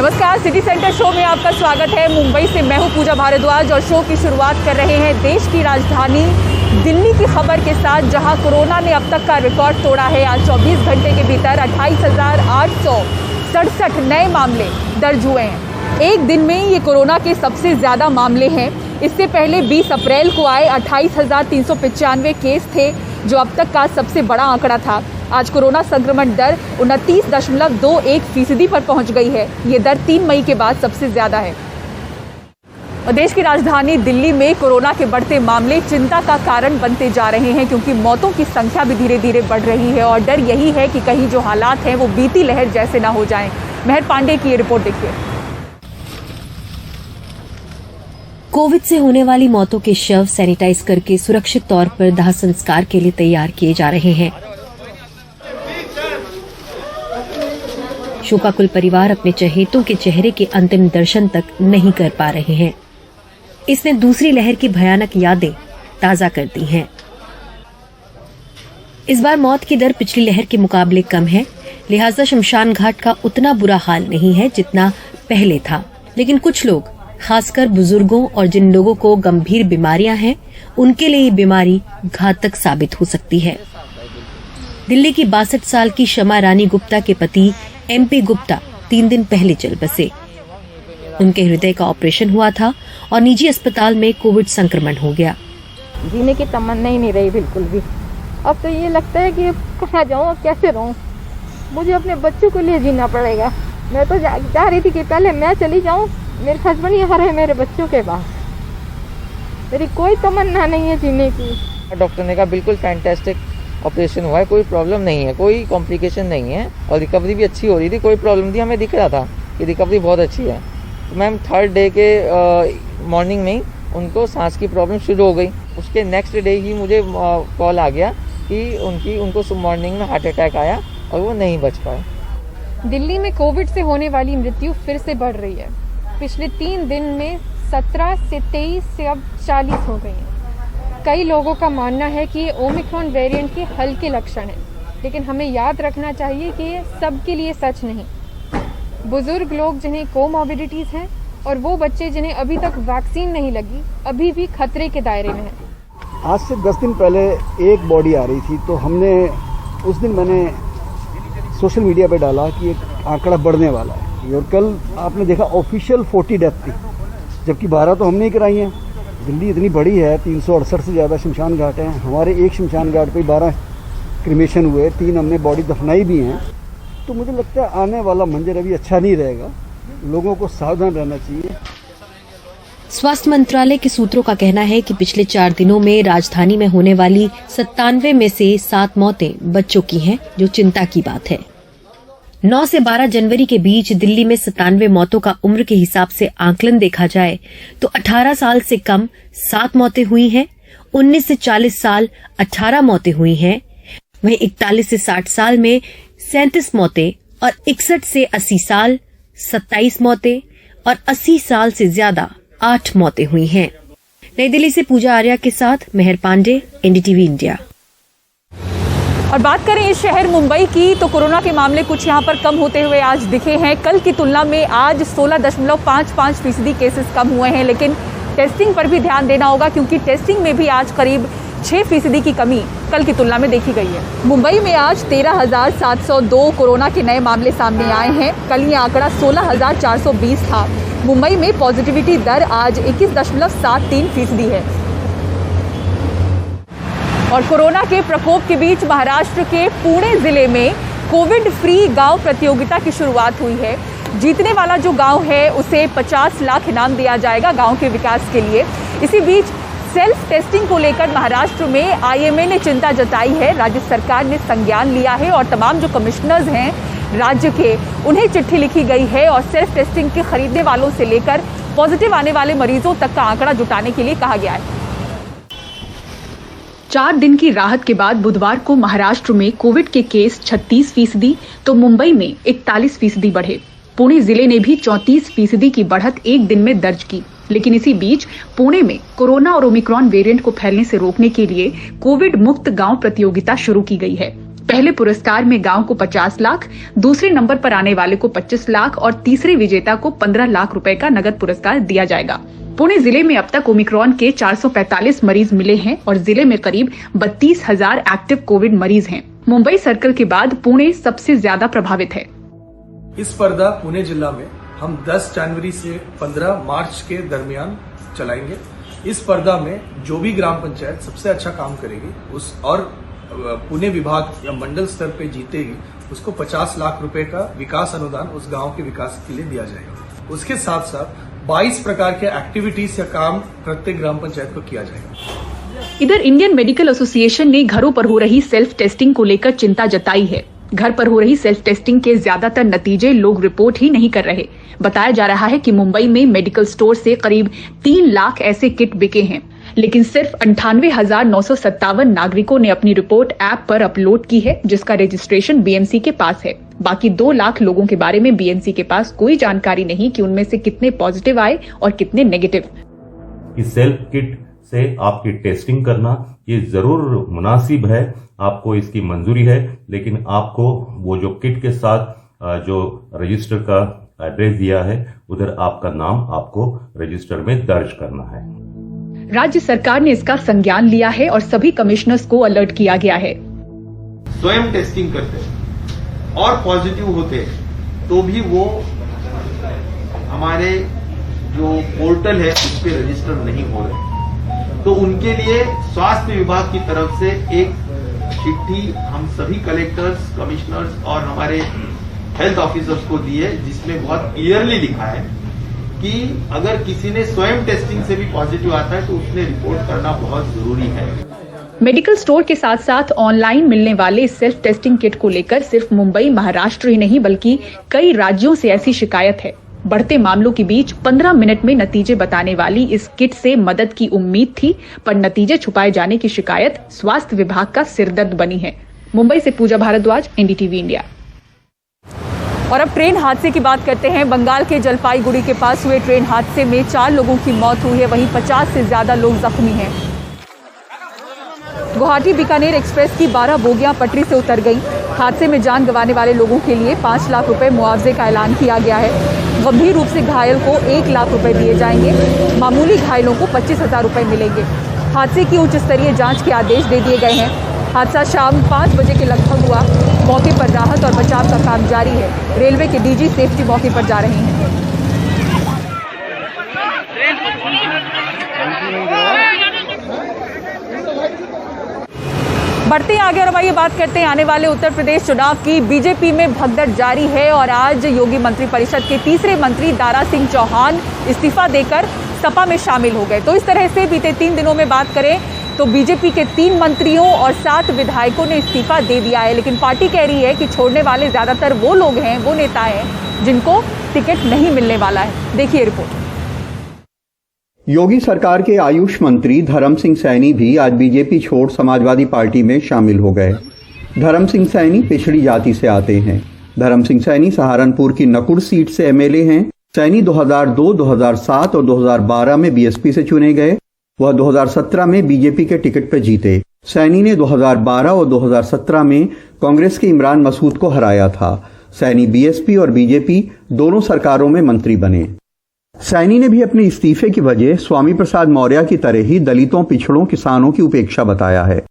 नमस्कार, city centre show में आपका स्वागत है। मुंबई से मैं हूं पूजा भारद्वाज और शो की शुरुआत कर रहे हैं देश की राजधानी दिल्ली की खबर के साथ, जहां कोरोना ने अब तक का रिकॉर्ड तोड़ा है। आज 24 घंटे के भीतर 28,867 नए मामले दर्ज हुए हैं। एक दिन में ये कोरोना के सबसे ज़्यादा मामले हैं। इससे पहले 20 अप्रैल को आए 28,395 केस थे, जो अब तक का सबसे बड़ा आंकड़ा था। आज कोरोना संक्रमण दर 29.21% पर पहुंच गई है। ये दर 3 मई के बाद सबसे ज्यादा है। और देश की राजधानी दिल्ली में कोरोना के बढ़ते मामले चिंता का कारण बनते जा रहे हैं, क्योंकि मौतों की संख्या भी धीरे धीरे बढ़ रही है और डर यही है कि कहीं जो हालात हैं वो बीती लहर जैसे ना हो जाएं। मेहर पांडे की ये रिपोर्ट देखिए। कोविड से होने वाली मौतों के शव सैनिटाइज करके सुरक्षित तौर पर दाह संस्कार के लिए तैयार किए जा रहे हैं। शोकाकुल परिवार अपने चहेतों के चेहरे के अंतिम दर्शन तक नहीं कर पा रहे हैं। इसने दूसरी लहर की भयानक यादें ताजा कर दी हैं। इस बार मौत की दर पिछली लहर के मुकाबले कम है, लिहाजा शमशान घाट का उतना बुरा हाल नहीं है जितना पहले था। लेकिन कुछ लोग, खासकर बुजुर्गों और जिन लोगों को गंभीर बीमारियां हैं, उनके लिए ये बीमारी घातक साबित हो सकती है। दिल्ली की 62 साल की शमा रानी गुप्ता के पति MP गुप्ता 3 दिन पहले चल बसे। उनके हृदय का ऑपरेशन हुआ था और निजी अस्पताल में कोविड संक्रमण हो गया। जीने की तमन्ना ही नहीं रही बिल्कुल भी। अब तो ये लगता है कि कहाँ जाऊँ, कैसे रहूँ। मुझे अपने बच्चों के लिए जीना पड़ेगा। मैं तो चाह रही थी कि पहले मैं चली जाऊँ, मेरे हस्बैंड यहाँ रहे मेरे बच्चों के पास। मेरी कोई तमन्ना नहीं है जीने की। डॉक्टर ने कहा बिल्कुल फैंटास्टिक ऑपरेशन हुआ है, कोई प्रॉब्लम नहीं है, कोई कॉम्प्लिकेशन नहीं है और रिकवरी भी अच्छी हो रही थी, कोई प्रॉब्लम थी। हमें दिख रहा था कि रिकवरी बहुत अच्छी है। तो मैम 3rd डे के मॉर्निंग में ही उनको सांस की प्रॉब्लम शुरू हो गई। उसके नेक्स्ट डे ही मुझे कॉल आ गया कि उनको मॉर्निंग में हार्ट अटैक आया और वो नहीं बच पाए। दिल्ली में कोविड से होने वाली मृत्यु फिर से बढ़ रही है। पिछले 3 दिन में 17 से 23 से अब 40 हो गई हैं। कई लोगों का मानना है कि ये ओमिक्रॉन वेरिएंट के हल्के लक्षण हैं, लेकिन हमें याद रखना चाहिए कि ये सबके लिए सच नहीं। बुजुर्ग लोग जिन्हें कोमॉर्बिडिटीज हैं और वो बच्चे जिन्हें अभी तक वैक्सीन नहीं लगी, अभी भी खतरे के दायरे में हैं। आज से 10 दिन पहले एक बॉडी आ रही थी, तो हमने उस दिन मैंने सोशल मीडिया पे डाला कि एक आंकड़ा बढ़ने वाला है। और कल आपने देखा ऑफिशियल 40 डेथ थी, जबकि 12 तो हमने ही कराई हैं। दिल्ली इतनी बड़ी है, 368 से ज़्यादा शमशान घाट हैं। हमारे एक शमशान घाट पे 12 क्रिमेशन हुए, 3 हमने बॉडी दफनाई भी हैं। तो मुझे लगता है आने वाला मंजर अभी अच्छा नहीं रहेगा, लोगों को सावधान रहना चाहिए। स्वास्थ्य मंत्रालय के सूत्रों का कहना है कि पिछले 4 दिनों में राजधानी में होने वाली 97 में से 7 मौतें बच्चों की हैं, जो चिंता की बात है। 9 से 12 जनवरी के बीच दिल्ली में 97 मौतों का उम्र के हिसाब से आंकलन देखा जाए तो 18 साल से कम 7 मौतें हुई हैं, 19 से 40 साल 18 मौतें हुई हैं, वहीं 41 से 60 साल में 37 मौतें और 61 से 80 साल 27 मौतें और 80 साल से ज्यादा 8 मौतें हुई हैं। नई दिल्ली से पूजा आर्या के साथ मेहर पांडे, NDTV इंडिया। और बात करें इस शहर मुंबई की, तो कोरोना के मामले कुछ यहाँ पर कम होते हुए आज दिखे हैं। कल की तुलना में आज 16.55% केसेस कम हुए हैं, लेकिन टेस्टिंग पर भी ध्यान देना होगा, क्योंकि टेस्टिंग में भी आज करीब 6% की कमी कल की तुलना में देखी गई है। मुंबई में आज 13,702 कोरोना के नए मामले सामने आए हैं। कल ये आंकड़ा 16,420 था। मुंबई में पॉजिटिविटी दर आज 21.73% है। और कोरोना के प्रकोप के बीच महाराष्ट्र के पुणे जिले में कोविड फ्री गांव प्रतियोगिता की शुरुआत हुई है। जीतने वाला जो गांव है उसे 50 लाख इनाम दिया जाएगा गांव के विकास के लिए। इसी बीच सेल्फ टेस्टिंग को लेकर महाराष्ट्र में IMA ने चिंता जताई है। राज्य सरकार ने संज्ञान लिया है और तमाम जो कमिश्नर्स हैं राज्य के, उन्हें चिट्ठी लिखी गई है और सेल्फ टेस्टिंग के खरीदने वालों से लेकर पॉजिटिव आने वाले मरीजों तक का आंकड़ा जुटाने के लिए कहा गया है। 4 दिन की राहत के बाद बुधवार को महाराष्ट्र में कोविड के केस 36%, तो मुंबई में 41% बढ़े। पुणे जिले ने भी 34% की बढ़त एक दिन में दर्ज की। लेकिन इसी बीच पुणे में कोरोना और ओमिक्रॉन वेरिएंट को फैलने से रोकने के लिए कोविड मुक्त गांव प्रतियोगिता शुरू की गई है। पहले पुरस्कार में गांव को 50 लाख, दूसरे नंबर पर आने वाले को 25 लाख और तीसरे विजेता को 15 लाख रुपए का नगद पुरस्कार दिया जाएगा। पुणे जिले में अब तक ओमिक्रॉन के 445 मरीज मिले हैं और जिले में करीब 32,000 एक्टिव कोविड मरीज हैं। मुंबई सर्कल के बाद पुणे सबसे ज्यादा प्रभावित है। इस स्पर्धा पुणे जिला में हम 10 जनवरी से 15 मार्च के दरमियान चलाएंगे। इस स्पर्धा में जो भी ग्राम पंचायत सबसे अच्छा काम करेगी उस और पुणे विभाग या मंडल स्तर पे जीतेगी उसको 50 लाख रुपए का विकास अनुदान उस गांव के विकास के लिए दिया जाएगा। उसके साथ साथ 22 प्रकार के एक्टिविटीज या काम प्रत्येक ग्राम पंचायत को किया जाएगा। इधर इंडियन मेडिकल एसोसिएशन ने घरों पर हो रही सेल्फ टेस्टिंग को लेकर चिंता जताई है। घर पर हो रही सेल्फ टेस्टिंग के ज्यादातर नतीजे लोग रिपोर्ट ही नहीं कर रहे। बताया जा रहा है कि मुंबई में मेडिकल स्टोर से करीब 3 लाख ऐसे किट बिके हैं, लेकिन सिर्फ 98,957 नागरिकों ने अपनी रिपोर्ट ऐप पर अपलोड की है, जिसका रजिस्ट्रेशन बीएमसी के पास है। बाकी 2 लाख लोगों के बारे में बीएमसी के पास कोई जानकारी नहीं कि उनमें से कितने पॉजिटिव आए और कितने नेगेटिव। इस सेल्फ किट से आपकी टेस्टिंग करना ये जरूर मुनासिब है, आपको इसकी मंजूरी है, लेकिन आपको वो जो किट के साथ जो रजिस्टर का एड्रेस दिया है उधर आपका नाम आपको रजिस्टर में दर्ज करना है। राज्य सरकार ने इसका संज्ञान लिया है और सभी कमिश्नर्स को अलर्ट किया गया है। स्वयं टेस्टिंग करते और पॉजिटिव होते तो भी वो हमारे जो पोर्टल है उस पर रजिस्टर नहीं हो रहे, तो उनके लिए स्वास्थ्य विभाग की तरफ से एक चिट्ठी हम सभी कलेक्टर्स, कमिश्नर्स और हमारे हेल्थ ऑफिसर्स को दी है, जिसमें बहुत क्लियरली लिखा है कि अगर किसी ने स्वयं टेस्टिंग से भी पॉजिटिव आता है तो उसने रिपोर्ट करना बहुत जरूरी है। मेडिकल स्टोर के साथ साथ ऑनलाइन मिलने वाले सेल्फ टेस्टिंग किट को लेकर सिर्फ मुंबई, महाराष्ट्र ही नहीं बल्कि कई राज्यों से ऐसी शिकायत है। बढ़ते मामलों के बीच 15 मिनट में नतीजे बताने वाली इस किट से मदद की उम्मीद थी, पर नतीजे छुपाए जाने की शिकायत स्वास्थ्य विभाग का सिरदर्द बनी है। मुंबई से पूजा भारद्वाज, एनडीटीवी इंडिया। और अब ट्रेन हादसे की बात करते हैं। बंगाल के जलपाईगुड़ी के पास हुए ट्रेन हादसे में 4 लोगों की मौत हुई है, वहीं 50 से ज्यादा लोग जख्मी हैं। गुवाहाटी बीकानेर एक्सप्रेस की 12 बोगियां पटरी से उतर गईं। हादसे में जान गंवाने वाले लोगों के लिए 5 लाख रुपए मुआवजे का ऐलान किया गया है। गंभीर रूप से घायल को 1 लाख रुपए दिए जाएंगे। मामूली घायलों को 25,000 रुपए मिलेंगे। हादसे की उच्च स्तरीय जांच के आदेश दे दिए गए हैं। हादसा शाम 5 बजे के लगभग हुआ। मौके पर राहत और बचाव का काम जारी है। रेलवे के डीजी सेफ्टी मौके पर जा रहे हैं। बढ़ते आगे और अब आइए बात करते हैं आने वाले उत्तर प्रदेश चुनाव की। बीजेपी में भगदड़ जारी है और आज योगी मंत्रिपरिषद के तीसरे मंत्री दारा सिंह चौहान इस्तीफा देकर सपा में शामिल हो गए। तो इस तरह से बीते 3 दिनों में बात करें तो बीजेपी के 3 मंत्रियों और 7 विधायकों ने इस्तीफा दे दिया है, लेकिन पार्टी कह रही है कि छोड़ने वाले ज्यादातर वो लोग हैं, वो नेता हैं जिनको टिकट नहीं मिलने वाला है। देखिए रिपोर्ट। योगी सरकार के आयुष मंत्री धर्म सिंह सैनी भी आज बीजेपी छोड़ समाजवादी पार्टी में शामिल हो गए। धर्म सिंह सैनी पिछड़ी जाति से आते हैं। धर्म सिंह सैनी सहारनपुर की नकुड़ सीट से एमएलए हैं। सैनी 2002, 2007 और 2012 में बीएसपी से चुने गए। वह 2017 में बीजेपी के टिकट पर जीते। सैनी ने 2012 और 2017 में कांग्रेस के इमरान मसूद को हराया था। सैनी बीएसपी और बीजेपी दोनों सरकारों में मंत्री बने। सैनी ने भी अपने इस्तीफे की वजह स्वामी प्रसाद मौर्य की तरह ही दलितों, पिछड़ों, किसानों की उपेक्षा बताया है।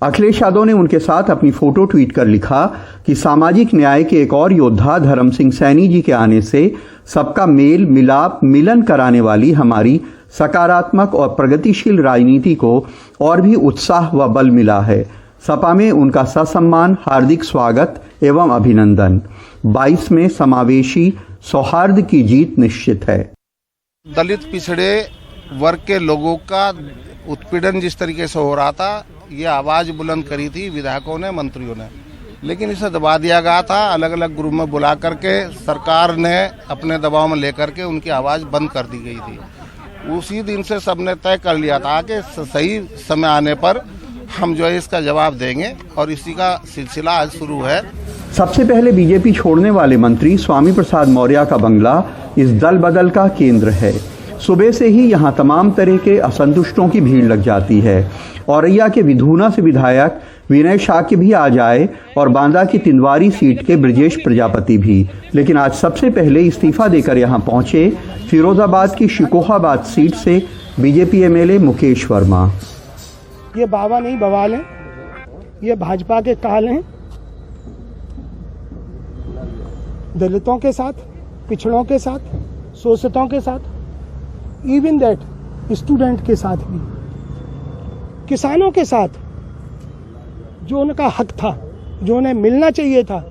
अखिलेश यादव ने उनके साथ अपनी फोटो ट्वीट कर लिखा कि सामाजिक न्याय के एक और योद्धा धर्म सिंह सैनी जी के आने से सबका मेल मिलाप मिलन कराने वाली हमारी सकारात्मक और प्रगतिशील राजनीति को और भी उत्साह व बल मिला है। सपा में उनका ससम्मान हार्दिक स्वागत एवं अभिनंदन। 22 में समावेशी सौहार्द की जीत निश्चित है। दलित पिछड़े वर्ग के लोगों का उत्पीड़न जिस तरीके से हो रहा था, ये आवाज बुलंद करी थी विधायकों ने, मंत्रियों ने, लेकिन इसे दबा दिया गया था। अलग अलग ग्रुप में बुला करके सरकार ने अपने दबाव में लेकर के उनकी आवाज बंद कर दी गई थी। उसी दिन से सबने तय कर लिया था कि सही समय आने पर हम जो है इसका जवाब देंगे और इसी का सिलसिला आज शुरू है। सबसे पहले बीजेपी छोड़ने वाले मंत्री स्वामी प्रसाद मौर्य का बंगला इस दल बदल का केंद्र है। सुबह से ही यहाँ तमाम तरह के असंतुष्टों की भीड़ लग जाती है। औरैया के विधूना से विधायक विनय शाक्य भी आज आए और बांदा की तिंदवारी सीट के ब्रजेश प्रजापति भी। लेकिन आज सबसे पहले इस्तीफा देकर यहां पहुंचे फिरोजाबाद की शिकोहाबाद सीट से बीजेपी एमएलए मुकेश वर्मा। ये बाबा नहीं बवाल है, ये भाजपा के काल हैं। दलितों के साथ, पिछड़ों के साथ, शोषितों के साथ, इवन दैट स्टूडेंट के साथ भी, किसानों के साथ, जो उनका हक था, जो उन्हें मिलना चाहिए था,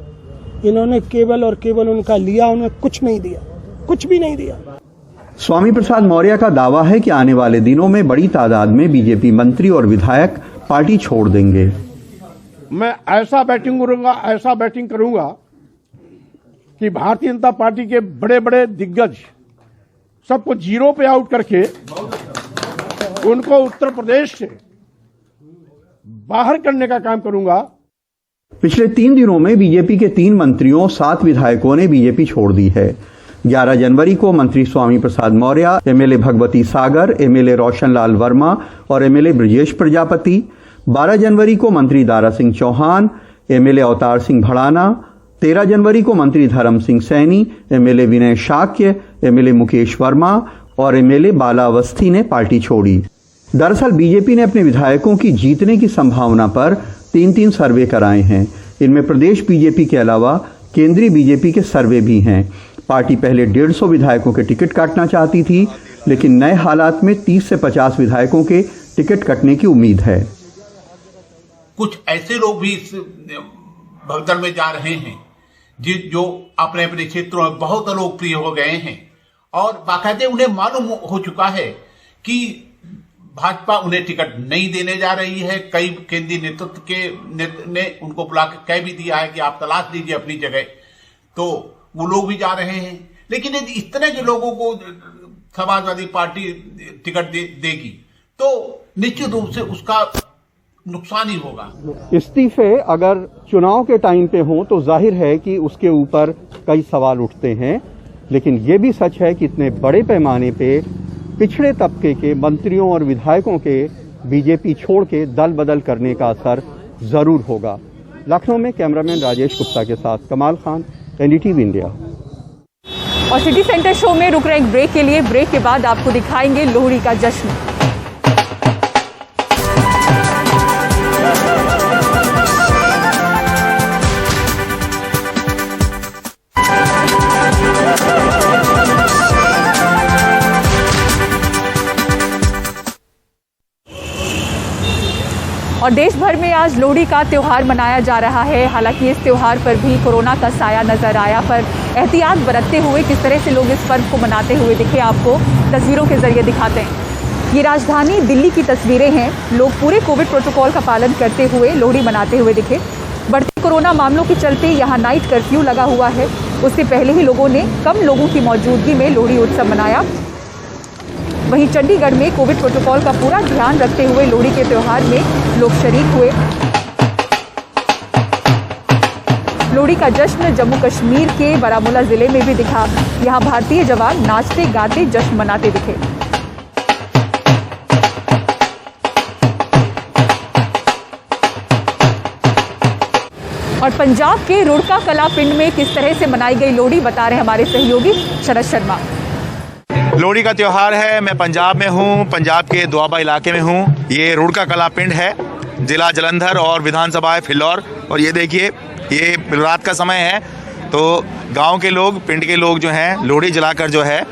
इन्होंने केवल और केवल उनका लिया, उन्हें कुछ नहीं दिया, कुछ भी नहीं दिया। स्वामी प्रसाद मौर्य का दावा है कि आने वाले दिनों में बड़ी तादाद में बीजेपी मंत्री और विधायक पार्टी छोड़ देंगे। मैं ऐसा बैटिंग करूंगा कि भारतीय जनता पार्टी के बड़े बड़े दिग्गज सबको जीरो पे आउट करके उनको उत्तर प्रदेश से बाहर करने का काम करूंगा। पिछले 3 दिनों में बीजेपी के 3 मंत्रियों 7 विधायकों ने बीजेपी छोड़ दी है। 11 जनवरी को मंत्री स्वामी प्रसाद मौर्य, एमएलए भगवती सागर, एमएलए रोशनलाल वर्मा और एमएलए ब्रजेश प्रजापति। 12 जनवरी को मंत्री दारा सिंह चौहान, एमएलए अवतार सिंह भड़ाना। 13 जनवरी को मंत्री धर्म सिंह सैनी, एमएलए विनय शाक्य, एमएलए मुकेश वर्मा और एमएलए बाला अवस्थी ने पार्टी छोड़ी। दरअसल बीजेपी ने अपने विधायकों की जीतने की संभावना पर 3 सर्वे कराए हैं। इनमें प्रदेश बीजेपी के अलावा केंद्रीय बीजेपी के सर्वे भी हैं। पार्टी पहले 150 विधायकों के टिकट काटना चाहती थी, लेकिन नए हालात में 30 से 50 विधायकों के टिकट कटने की उम्मीद है। कुछ ऐसे लोग भी इस भगदड़ में जा रहे हैं जो अपने अपने क्षेत्रों में बहुत लोकप्रिय हो गए हैं और बाकायदे उन्हें मालूम हो चुका है कि भाजपा उन्हें टिकट नहीं देने जा रही है। कई केंद्रीय नेतृत्व ने उनको बुला के कह भी दिया है कि आप तलाश लीजिए अपनी जगह, तो वो लोग भी जा रहे हैं। लेकिन यदि इस तरह के लोगों को समाजवादी पार्टी टिकट देगी तो निश्चित रूप से उसका नुकसान ही होगा। इस्तीफे अगर चुनाव के टाइम पे हों तो जाहिर है कि उसके ऊपर कई सवाल उठते हैं, लेकिन ये भी सच है कि इतने बड़े पैमाने पे पिछड़े तबके के मंत्रियों और विधायकों के बीजेपी छोड़ के दल बदल करने का असर जरूर होगा। लखनऊ में कैमरामैन राजेश गुप्ता के साथ कमाल खान, एनडीटीवी इंडिया। और सिटी सेंटर शो में रुक रहे एक ब्रेक के लिए। ब्रेक के बाद आपको दिखाएंगे लोहड़ी का जश्न। और देश भर में आज लोहड़ी का त्यौहार मनाया जा रहा है। हालांकि इस त्यौहार पर भी कोरोना का साया नजर आया, पर एहतियात बरतते हुए किस तरह से लोग इस पर्व को मनाते हुए दिखे, आपको तस्वीरों के जरिए दिखाते हैं। ये राजधानी दिल्ली की तस्वीरें हैं। लोग पूरे कोविड प्रोटोकॉल का पालन करते हुए लोहड़ी मनाते हुए दिखे। बढ़ते कोरोना मामलों के चलते यहाँ नाइट कर्फ्यू लगा हुआ है। उससे पहले ही लोगों ने कम लोगों की मौजूदगी में लोहड़ी उत्सव मनाया। वहीं चंडीगढ़ में कोविड प्रोटोकॉल का पूरा ध्यान रखते हुए लोहड़ी के त्यौहार में लोग शरीक हुए। लोहड़ी का जश्न जम्मू कश्मीर के बारामूला जिले में भी दिखा। यहां भारतीय जवान नाचते गाते जश्न मनाते दिखे। और पंजाब के रुड़का कला पिंड में किस तरह से मनाई गई लोहड़ी बता रहे हमारे सहयोगी शरद शर्मा। लोहड़ी का त्यौहार है। मैं पंजाब में हूँ, पंजाब के दुआबा इलाके में हूँ। ये रुड़का कला पिंड है, जिला जालंधर और विधानसभा है फिल्लौर। और ये देखिए, ये रात का समय है तो गांव के लोग, पिंड के लोग जो हैं लोहड़ी जलाकर जो है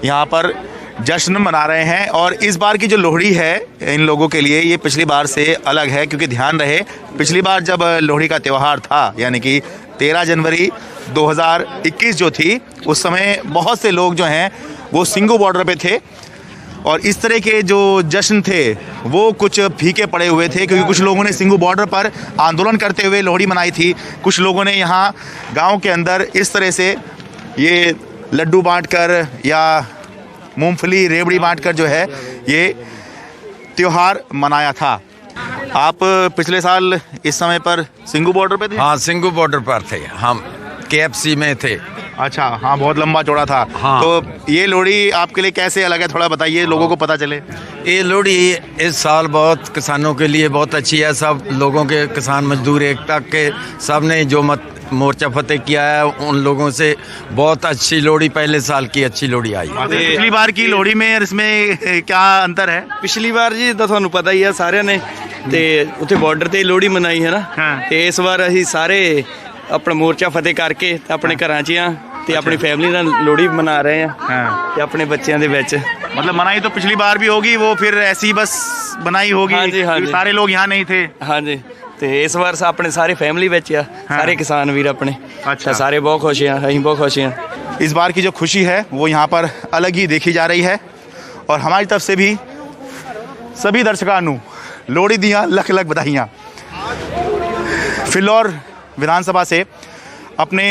यहाँ पर जश्न मना रहे हैं। और इस बार की जो लोहड़ी है इन लोगों के लिए ये पिछली बार से अलग है, क्योंकि ध्यान रहे पिछली बार जब लोहड़ी का त्यौहार था यानी कि 13 जनवरी 2021 जो थी, उस समय बहुत से लोग जो हैं वो सिंगू बॉर्डर पे थे और इस तरह के जो जश्न थे वो कुछ फीके पड़े हुए थे, क्योंकि कुछ लोगों ने सिंगू बॉर्डर पर आंदोलन करते हुए लोहड़ी मनाई थी। कुछ लोगों ने यहाँ गांव के अंदर इस तरह से ये लड्डू बांटकर या मूंगफली रेवड़ी बांटकर जो है ये त्यौहार मनाया था। आप पिछले साल इस समय पर सिंगू बॉर्डर पे थे? हाँ, सिंगू बॉर्डर पर थे हम, KFC में थे अच्छा, हाँ, बहुत लंबा चौड़ा था। हाँ। तो ये लोहड़ी आपके लिए कैसे अलग है, थोड़ा बताइए, लोगों को पता चले। ये लोहड़ी इस साल बहुत किसानों के लिए बहुत अच्छी है। सब लोगों के किसान मजदूर एकता के सबने जो मोर्चा फतेह किया है, उन लोगों से बहुत अच्छी लोहड़ी, पहले साल की अच्छी लोहड़ी आई। पिछली बार की लोहड़ी में और इसमें क्या अंतर है? पिछली बार जी तो ਤੁਹਾਨੂੰ ਪਤਾ ਹੀ ਆ ਸਾਰਿਆਂ ਨੇ ਤੇ ਉੱਥੇ ਬਾਰਡਰ ਤੇ ਲੋਹੜੀ ਮਨਾਈ ਹੈ ਨਾ, ਤੇ ਇਸ ਵਾਰ ਅਸੀਂ ਸਾਰੇ ਆਪਣਾ ਮੋਰਚਾ ਫਤਿਹ ਕਰਕੇ ਤੇ ਆਪਣੇ ਘਰਾਂ 'ਚ ਆ ਤੇ ਆਪਣੀ ਫੈਮਿਲੀ ਨਾਲ ਲੋਹੜੀ ਮਨਾ ਰਹੇ ਆ ਤੇ ਆਪਣੇ ਬੱਚਿਆਂ ਦੇ ਵਿੱਚ। मतलब मनाई तो पिछली बार भी होगी, वो फिर ऐसी बस बनाई होगी। हाँ जी, हाँ जी। सारे लोग यहाँ नहीं थे। हाँ जी, ਤੇ ਇਸ ਵਾਰ ਆਪਣੇ ਸਾਰੇ ਫੈਮਿਲੀ ਵਿੱਚ ਆ, ਸਾਰੇ ਕਿਸਾਨ ਵੀਰ ਆਪਣੇ। अच्छा, ਸਾਰੇ ਬਹੁਤ ਖੁਸ਼ ਆ, ਅਸੀਂ ਬਹੁਤ ਖੁਸ਼ ਆ। इस बार की जो खुशी है वो यहाँ पर अलग ही देखी जा रही है और हमारी तरफ से भी सभी दर्शकों को लोहड़ी दियाँ लख लख बधाइयाँ। फिल्लौर विधानसभा से अपने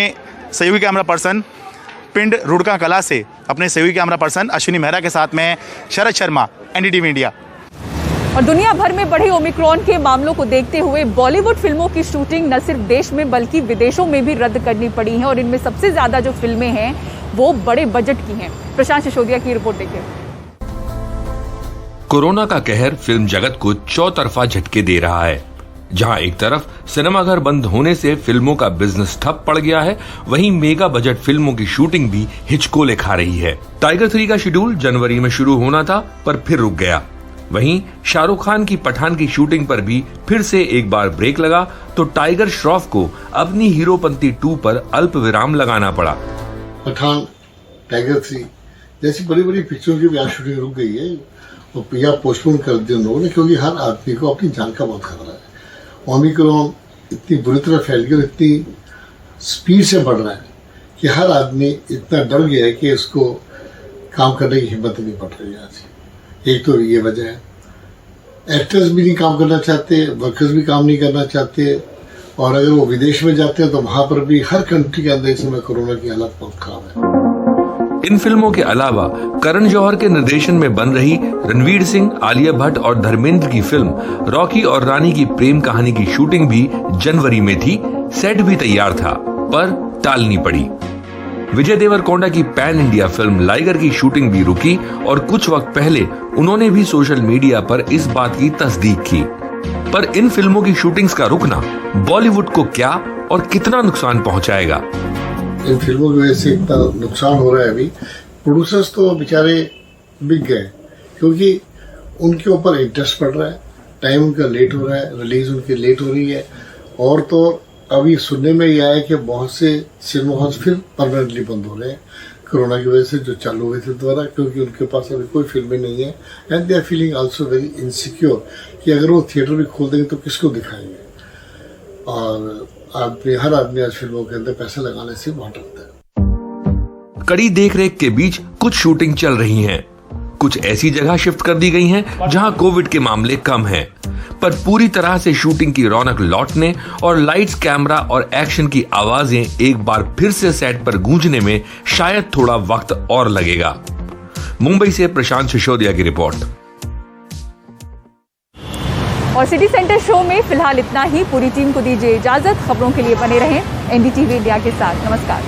सहयोगी कैमरा पर्सन पिंड रुड़का कला से अपने सहयोगी कैमरा पर्सन अश्विनी मेहरा के साथ में शरद शर्मा, एनडीटीवी इंडिया। और दुनिया भर में बढ़े ओमिक्रॉन के मामलों को देखते हुए बॉलीवुड फिल्मों की शूटिंग न सिर्फ देश में बल्कि विदेशों में भी रद्द करनी पड़ी है और इनमें सबसे ज्यादा जो फिल्में हैं वो बड़े बजट की हैं। प्रशांत सिसोदिया की रिपोर्ट देखिए। कोरोना का कहर फिल्म जगत को चौतरफा झटके दे रहा है। जहां एक तरफ सिनेमाघर बंद होने से फिल्मों का बिजनेस ठप पड़ गया है, वहीं मेगा बजट फिल्मों की शूटिंग भी हिचकोले खा रही है। टाइगर 3 का शेड्यूल जनवरी में शुरू होना था पर फिर रुक गया। वहीं शाहरुख खान की पठान की शूटिंग पर भी फिर से एक बार ब्रेक लगा तो टाइगर श्रॉफ को अपनी हीरोपंती 2 पर अल्प विराम लगाना पड़ा। पठान, टाइगर 3 जैसी बड़ी बड़ी पिक्चरों की भी शूटिंग रुक गई है और या पोस्टपोन कर दिया उन लोगों ने, क्योंकि हर आदमी को अपनी जान का बहुत खतरा है। ओमिक्रॉन इतनी बुरी तरह फैल गई और इतनी स्पीड से बढ़ रहा है कि हर आदमी इतना डर गया है कि इसको काम करने की हिम्मत नहीं पड़ रही है आज। एक तो ये वजह है, एक्टर्स भी नहीं काम करना चाहते, वर्कर्स भी काम नहीं करना चाहते, और अगर वो विदेश में जाते हैं तो वहां पर भी हर कंट्री के अंदर इस समय कोरोना की हालत बहुत खराब है। इन फिल्मों के अलावा करण जौहर के निर्देशन में बन रही रणवीर सिंह, आलिया भट्ट और धर्मेंद्र की फिल्म रॉकी और रानी की प्रेम कहानी की शूटिंग भी जनवरी में थी। सेट भी तैयार था पर टालनी पड़ी। विजय देवरकोंडा की पैन इंडिया फिल्म लाइगर की शूटिंग भी रुकी और कुछ वक्त पहले उन्होंने भी सोशल मीडिया पर इस बात की तस्दीक की। पर इन फिल्मों की शूटिंग्स का रुकना बॉलीवुड को क्या और कितना नुकसान पहुंचाएगा? इन फिल्मों की वजह से इतना नुकसान हो रहा है। अभी प्रोड्यूसर्स तो बेचारे बिक गए क्योंकि उनके ऊपर इंटरेस्ट पड़ रहा है, टाइम उनका लेट हो रहा है, रिलीज उनकी लेट हो रही है। और तो अभी सुनने में ये आया कि बहुत से सिनेमा हॉल फिर परमानेंटली बंद हो रहे हैं कोरोना की वजह से, जो चालू हुए थे दोबारा, क्योंकि उनके पास अभी कोई फिल्में नहीं है। And they are feeling also very insecure कि अगर वो थिएटर भी खोल देंगे तो किसको दिखाएंगे। और हर आदमी आज फिल्मों के अंदर पैसा लगाने से बहुत डरता है। कड़ी देखरेख के बीच कुछ शूटिंग चल रही हैं। कुछ ऐसी जगह शिफ्ट कर दी गई हैं जहां कोविड के मामले कम हैं, पर पूरी तरह से शूटिंग की रौनक लौटने और लाइट्स, कैमरा और एक्शन की आवाजें एक बार फिर से सेट पर गूंजने में शायद थोड़ा वक्त और लगेगा। मुंबई से प्रशांत सिसोदिया की रिपोर्ट। और सिटी सेंटर शो में फिलहाल इतना ही। पूरी टीम को दीजिए इजाजत। खबरों के लिए बने रहें एनडीटीवी इंडिया के साथ। नमस्कार।